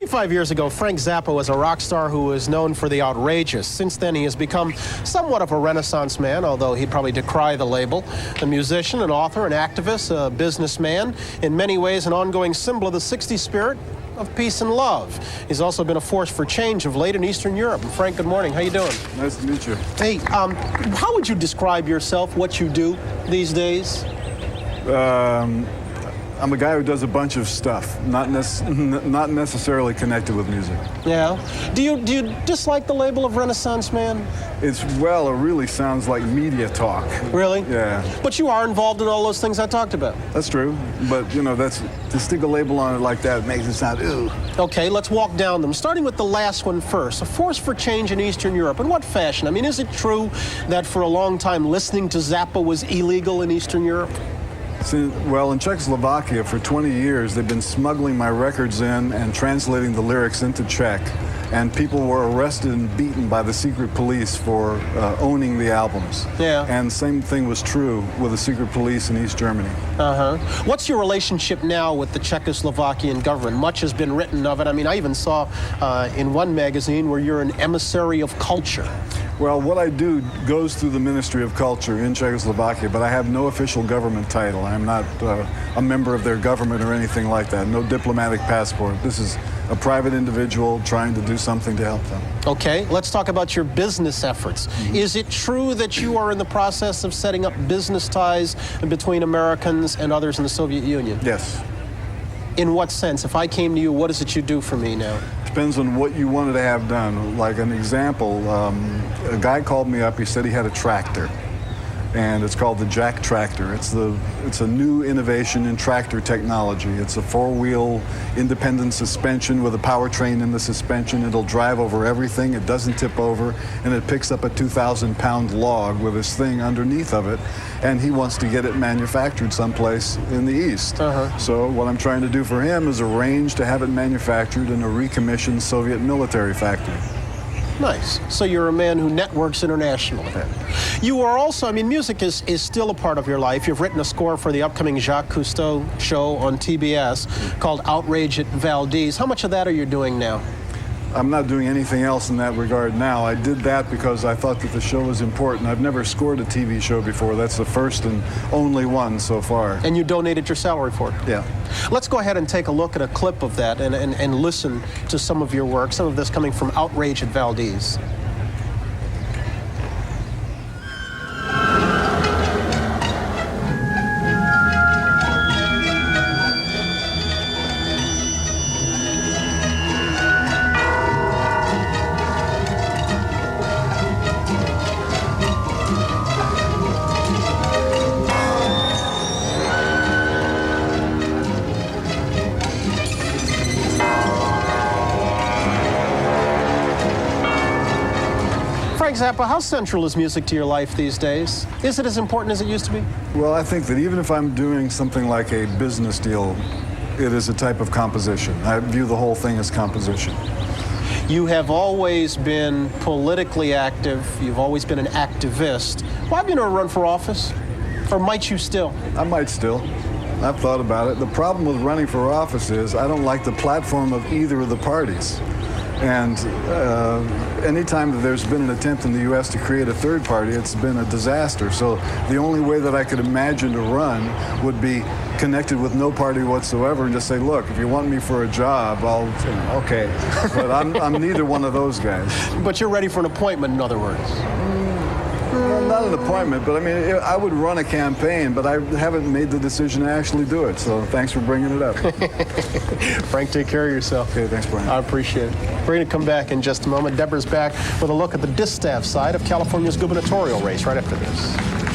25 years ago, Frank Zappa was a rock star who was known for the outrageous. Since then, he has become somewhat of a Renaissance man, although he'd probably decry the label. A musician, an author, an activist, a businessman, in many ways an ongoing symbol of the 60s spirit of peace and love. He's also been a force for change of late in Eastern Europe. Frank, good morning. How you doing? Nice to meet you. Hey, how would you describe yourself, what you do these days? I'm a guy who does a bunch of stuff, not necessarily connected with music. Yeah. Do you dislike the label of Renaissance man? It really sounds like media talk. Really? Yeah. But you are involved in all those things I talked about. That's true. But, you know, to stick a label on it like that makes it sound, ooh. Okay, let's walk down them, starting with the last one first. A force for change in Eastern Europe. In what fashion? I mean, is it true that for a long time listening to Zappa was illegal in Eastern Europe? Well, in Czechoslovakia, for 20 years, they've been smuggling my records in and translating the lyrics into Czech. And people were arrested and beaten by the secret police for owning the albums. Yeah. And the same thing was true with the secret police in East Germany. Uh-huh. What's your relationship now with the Czechoslovakian government? Much has been written of it. I mean, I even saw in one magazine where you're an emissary of culture. Well, what I do goes through the Ministry of Culture in Czechoslovakia, but I have no official government title. I'm not a member of their government or anything like that. No diplomatic passport. This is a private individual trying to do something to help them. Okay, let's talk about your business efforts. Mm-hmm. Is it true that you are in the process of setting up business ties between Americans and others in the Soviet Union? Yes. In what sense? If I came to you, what is it you do for me now? Depends on what you wanted to have done. Like an example, a guy called me up. He said he had a tractor, and it's called the Jack Tractor. It's a new innovation in tractor technology. It's a four-wheel independent suspension with a powertrain in the suspension. It'll drive over everything. It doesn't tip over, and it picks up a 2,000-pound log with this thing underneath of it. And he wants to get it manufactured someplace in the East. Uh-huh. So what I'm trying to do for him is arrange to have it manufactured in a recommissioned Soviet military factory. Nice. So you're a man who networks internationally. You are also, I mean, music is still a part of your life. You've written a score for the upcoming Jacques Cousteau show on TBS called Outrage at Valdez. How much of that are you doing now? I'm not doing anything else in that regard now. I did that because I thought that the show was important. I've never scored a TV show before. That's the first and only one so far. And you donated your salary for it? Yeah. Let's go ahead and take a look at a clip of that and listen to some of your work, some of this coming from Outrage at Valdez. Zappa, how central is music to your life these days? Is it as important as it used to be? Well, I think that even if I'm doing something like a business deal, it is a type of composition. I view the whole thing as composition. You have always been politically active. You've always been an activist. Why have you never run for office? Or might you still? I might still. I've thought about it. The problem with running for office is I don't like the platform of either of the parties. And anytime that there's been an attempt in the U.S. to create a third party, it's been a disaster. So the only way that I could imagine to run would be connected with no party whatsoever and just say, look, if you want me for a job, I'll, okay. But I'm neither one of those guys. But you're ready for an appointment, in other words. Well, not an appointment, but I mean, I would run a campaign, but I haven't made the decision to actually do it. So thanks for bringing it up. Frank, take care of yourself. Okay, thanks, Brian. I appreciate it. We're going to come back in just a moment. Deborah's back with a look at the distaff side of California's gubernatorial race right after this.